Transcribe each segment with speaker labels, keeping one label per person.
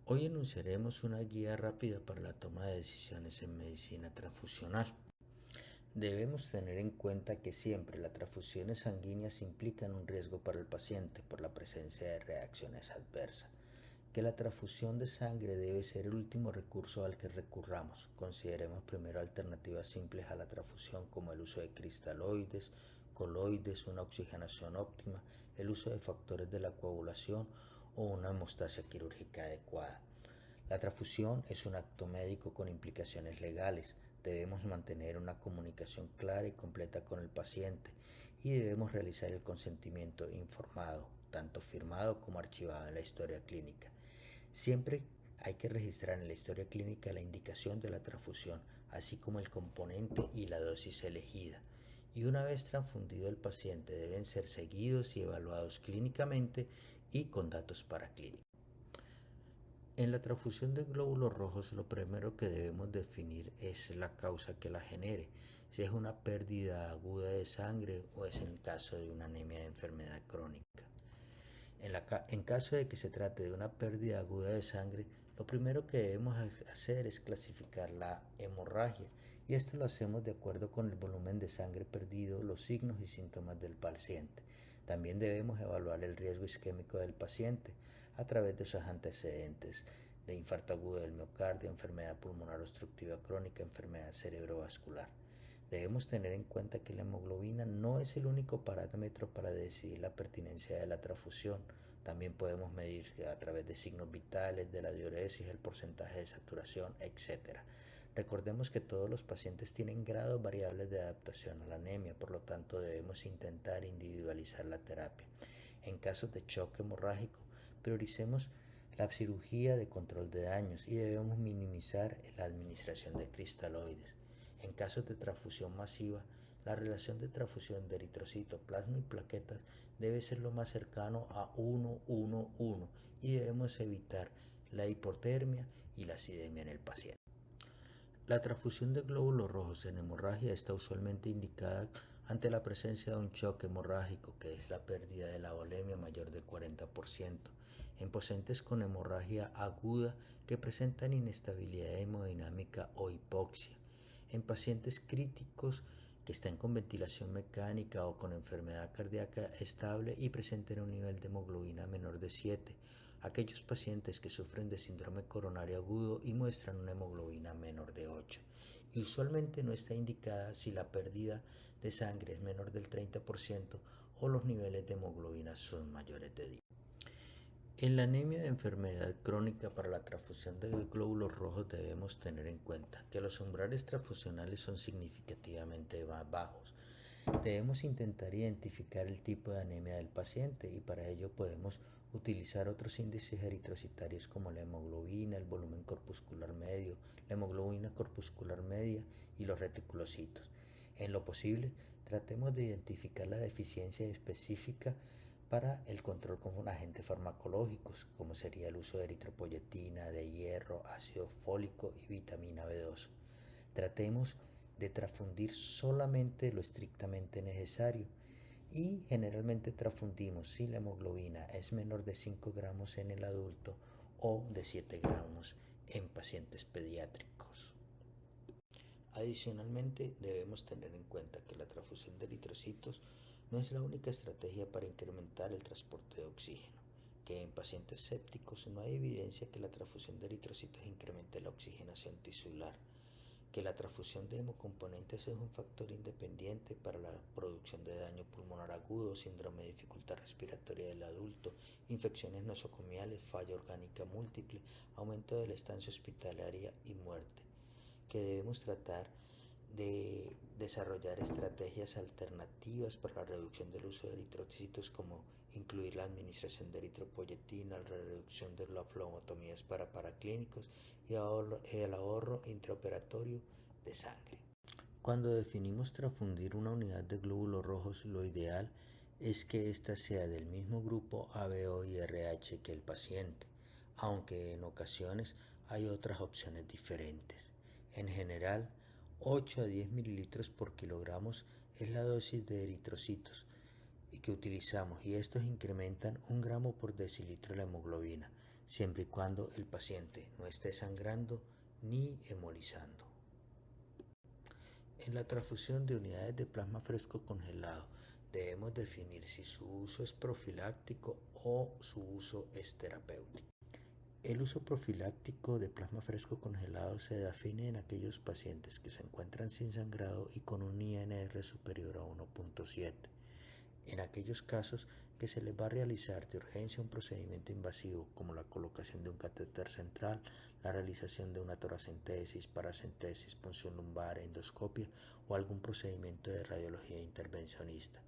Speaker 1: Hoy enunciaremos una guía rápida para la toma de decisiones en medicina transfusional. Debemos tener en cuenta que siempre las transfusiones sanguíneas implican un riesgo para el paciente por la presencia de reacciones adversas, que la transfusión de sangre debe ser el último recurso al que recurramos. Consideremos primero alternativas simples a la transfusión como el uso de cristaloides, coloides, una oxigenación óptima, el uso de factores de la coagulación o una hemostasia quirúrgica adecuada. La transfusión es un acto médico con implicaciones legales. Debemos mantener una comunicación clara y completa con el paciente y debemos realizar el consentimiento informado, tanto firmado como archivado en la historia clínica. Siempre hay que registrar en la historia clínica la indicación de la transfusión, así como el componente y la dosis elegida. Y una vez transfundido el paciente deben ser seguidos y evaluados clínicamente y con datos paraclínicos. En la transfusión de glóbulos rojos lo primero que debemos definir es la causa que la genere, si es una pérdida aguda de sangre o es en caso de una anemia de enfermedad crónica. En caso de que se trate de una pérdida aguda de sangre, lo primero que debemos hacer es clasificar la hemorragia, y esto lo hacemos de acuerdo con el volumen de sangre perdido, los signos y síntomas del paciente. También debemos evaluar el riesgo isquémico del paciente a través de sus antecedentes de infarto agudo del miocardio, enfermedad pulmonar obstructiva crónica, enfermedad cerebrovascular. Debemos tener en cuenta que la hemoglobina no es el único parámetro para decidir la pertinencia de la transfusión. También podemos medir a través de signos vitales, de la diuresis, el porcentaje de saturación, etc. Recordemos que todos los pacientes tienen grados variables de adaptación a la anemia, por lo tanto debemos intentar individualizar la terapia. En casos de choque hemorrágico, prioricemos la cirugía de control de daños y debemos minimizar la administración de cristaloides. En casos de transfusión masiva, la relación de transfusión de eritrocito, plasma y plaquetas debe ser lo más cercano a 1:1:1 y debemos evitar la hipotermia y la acidemia en el paciente. La transfusión de glóbulos rojos en hemorragia está usualmente indicada ante la presencia de un choque hemorrágico, que es la pérdida de la volemia mayor del 40%, en pacientes con hemorragia aguda que presentan inestabilidad hemodinámica o hipoxia, en pacientes críticos que están con ventilación mecánica o con enfermedad cardíaca estable y presenten un nivel de hemoglobina menor de 7, aquellos pacientes que sufren de síndrome coronario agudo y muestran una hemoglobina menor de 8. Y usualmente no está indicada si la pérdida de sangre es menor del 30% o los niveles de hemoglobina son mayores de 10. En la anemia de enfermedad crónica, para la transfusión de glóbulos rojos debemos tener en cuenta que los umbrales transfusionales son significativamente más bajos. Debemos intentar identificar el tipo de anemia del paciente y para ello podemos utilizar otros índices eritrocitarios como la hemoglobina, el volumen corpuscular medio, la hemoglobina corpuscular media y los reticulocitos. En lo posible, tratemos de identificar la deficiencia específica para el control con agentes farmacológicos, como sería el uso de eritropoyetina, de hierro, ácido fólico y vitamina B2. Tratemos de transfundir solamente lo estrictamente necesario y generalmente transfundimos si la hemoglobina es menor de 5 gramos en el adulto o de 7 gramos en pacientes pediátricos. Adicionalmente, debemos tener en cuenta que la transfusión de eritrocitos no es la única estrategia para incrementar el transporte de oxígeno, que en pacientes sépticos no hay evidencia que la transfusión de eritrocitos incremente la oxigenación tisular, que la transfusión de hemocomponentes es un factor independiente para la producción de daño pulmonar agudo, síndrome de dificultad respiratoria del adulto, infecciones nosocomiales, falla orgánica múltiple, aumento de la estancia hospitalaria y muerte, que debemos tratar de desarrollar estrategias alternativas para la reducción del uso de eritrocitos, como incluir la administración de eritropoyetina, la reducción de las flemotomías para paraclínicos y el ahorro intraoperatorio de sangre. Cuando definimos transfundir una unidad de glóbulos rojos, lo ideal es que ésta sea del mismo grupo ABO y RH que el paciente, aunque en ocasiones hay otras opciones diferentes. En general, 8 a 10 mililitros por kilogramos es la dosis de eritrocitos que utilizamos y estos incrementan 1 gramo por decilitro la hemoglobina. siempre y cuando el paciente no esté sangrando ni hemolizando. En la transfusión de unidades de plasma fresco congelado, debemos definir si su uso es profiláctico o su uso es terapéutico. El uso profiláctico de plasma fresco congelado se define en aquellos pacientes que se encuentran sin sangrado y con un INR superior a 1.7. En aquellos casos que se les va a realizar de urgencia un procedimiento invasivo como la colocación de un catéter central, la realización de una toracentesis, paracentesis, punción lumbar, endoscopia o algún procedimiento de radiología intervencionista.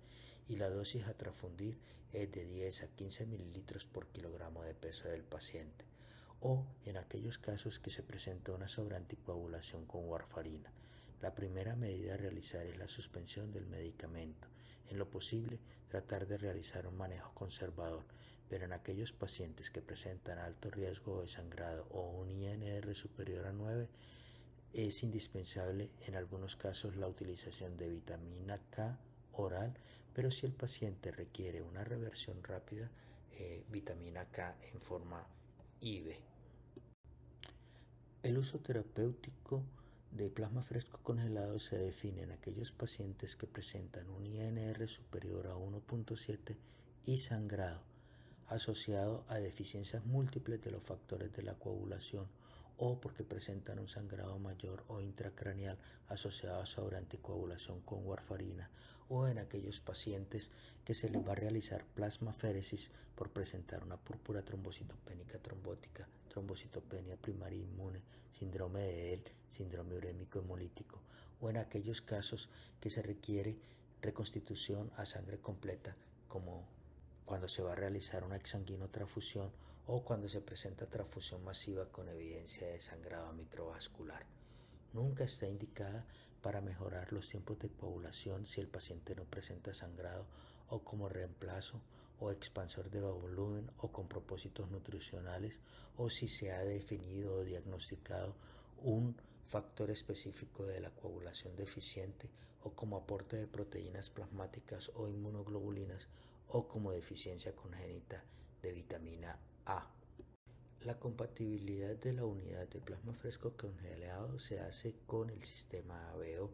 Speaker 1: Y la dosis a transfundir es de 10 a 15 mililitros por kilogramo de peso del paciente. O en aquellos casos que se presenta una sobreanticoagulación con warfarina. La primera medida a realizar es la suspensión del medicamento. En lo posible, tratar de realizar un manejo conservador, pero en aquellos pacientes que presentan alto riesgo de sangrado o un INR superior a 9, es indispensable en algunos casos la utilización de vitamina K oral, pero si el paciente requiere una reversión rápida, vitamina K en forma IV. El uso terapéutico de plasma fresco congelado se define en aquellos pacientes que presentan un INR superior a 1.7 y sangrado, asociado a deficiencias múltiples de los factores de la coagulación o porque presentan un sangrado mayor o intracraneal asociado a sobreanticoagulación con warfarina, o en aquellos pacientes que se les va a realizar plasmaféresis por presentar una púrpura trombocitopénica trombótica, trombocitopenia primaria inmune, síndrome de EL, síndrome urémico hemolítico, o en aquellos casos que se requiere reconstitución a sangre completa, como cuando se va a realizar una exsanguinotransfusión o cuando se presenta transfusión masiva con evidencia de sangrado microvascular. Nunca está indicada para mejorar los tiempos de coagulación si el paciente no presenta sangrado o como reemplazo o expansor de volumen o con propósitos nutricionales, o si se ha definido o diagnosticado un factor específico de la coagulación deficiente o como aporte de proteínas plasmáticas o inmunoglobulinas o como deficiencia congénita de vitamina A. La compatibilidad de la unidad de plasma fresco congelado se hace con el sistema ABO,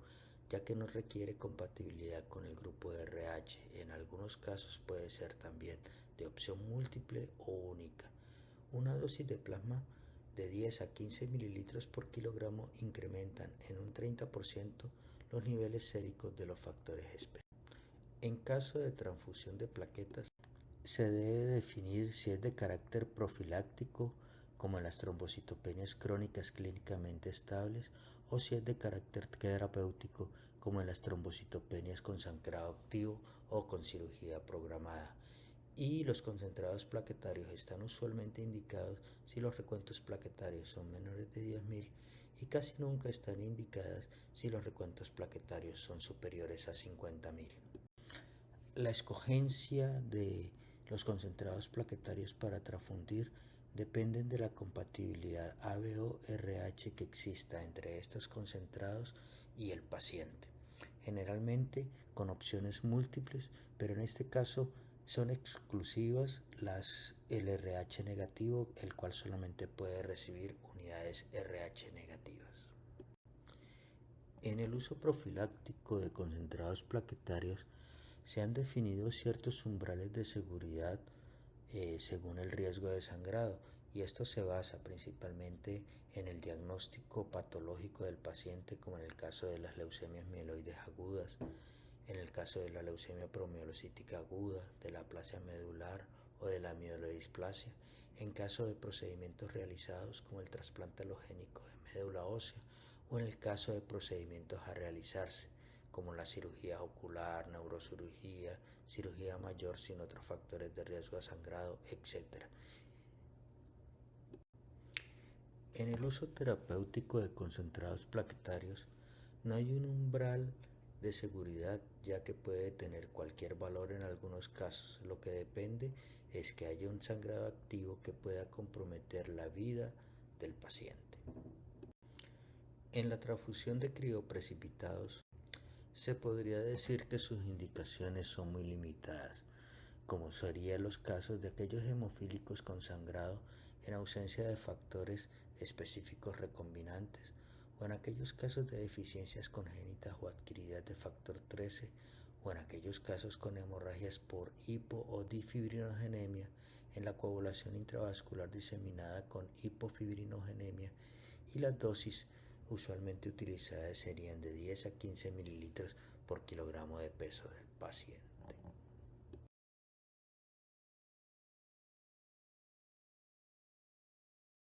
Speaker 1: ya que no requiere compatibilidad con el grupo de RH. En algunos casos puede ser también de opción múltiple o única. Una dosis de plasma de 10 a 15 mililitros por kilogramo incrementan en un 30% los niveles séricos de los factores específicos. En caso de transfusión de plaquetas, se debe definir si es de carácter profiláctico, como en las trombocitopenias crónicas clínicamente estables, o si es de carácter terapéutico, como en las trombocitopenias con sangrado activo o con cirugía programada. Y los concentrados plaquetarios están usualmente indicados si los recuentos plaquetarios son menores de 10.000 y casi nunca están indicadas si los recuentos plaquetarios son superiores a 50.000. La escogencia de los concentrados plaquetarios para transfundir dependen de la compatibilidad ABO-RH que exista entre estos concentrados y el paciente, generalmente con opciones múltiples, pero en este caso son exclusivas el RH negativo, el cual solamente puede recibir unidades RH negativas. En el uso profiláctico de concentrados plaquetarios se han definido ciertos umbrales de seguridad según el riesgo de sangrado, y esto se basa principalmente en el diagnóstico patológico del paciente, como en el caso de las leucemias mieloides agudas, en el caso de la leucemia promielocítica aguda, de la aplasia medular o de la mielodisplasia, en caso de procedimientos realizados como el trasplante alogénico de médula ósea, o en el caso de procedimientos a realizarse como la cirugía ocular, neurocirugía, cirugía mayor sin otros factores de riesgo de sangrado, etc. En el uso terapéutico de concentrados plaquetarios no hay un umbral de seguridad, ya que puede tener cualquier valor en algunos casos. Lo que depende es que haya un sangrado activo que pueda comprometer la vida del paciente. En la transfusión de crioprecipitados se podría decir que sus indicaciones son muy limitadas, como serían los casos de aquellos hemofílicos con sangrado en ausencia de factores específicos recombinantes o en aquellos casos de deficiencias congénitas o adquiridas de factor 13 o en aquellos casos con hemorragias por hipo o difibrinogenemia en la coagulación intravascular diseminada con hipofibrinogenemia, y las dosis usualmente utilizadas serían de 10 a 15 mililitros por kilogramo de peso del paciente.